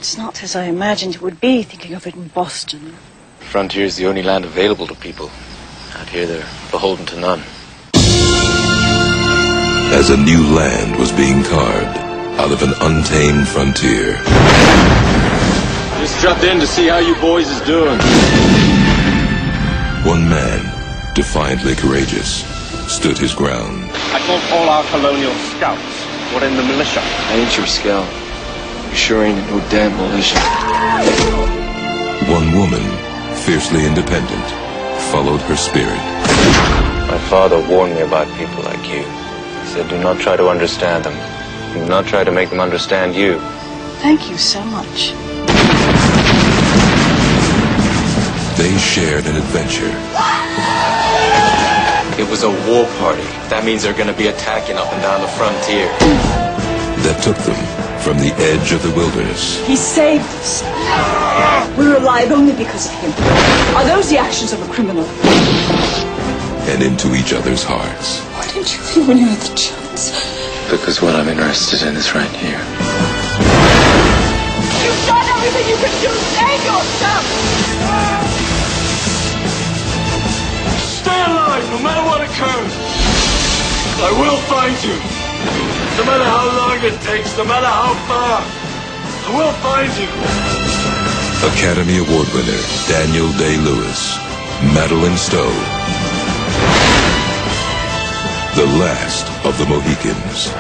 It's not as I imagined it would be, thinking of it in Boston. The frontier is the only land available to people. Out here, they're beholden to none. As a new land was being carved out of an untamed frontier. Just dropped in to see how you boys is doing. One man, defiantly courageous, stood his ground. I thought all our colonial scouts were in the militia. I ain't your scout. You sure ain't no damn militia. One woman, fiercely independent, followed her spirit. My father warned me about people like you. He said, do not try to understand them. Do not try to make them understand you. Thank you so much. They shared an adventure. It was a war party. That means they're going to be attacking up and down the frontier. That took them from the edge of the wilderness. He saved us. We're alive only because of him. Are those the actions of a criminal? And into each other's hearts. Why didn't you leave when you had the chance? Because what I'm interested in is right here. You've done everything you could do. Save yourself. Stay alive, no matter what occurs. I will find you. No matter how long it takes, no matter how far, I will find you. Academy Award winner Daniel Day-Lewis, Madeline Stowe. The last of the Mohicans.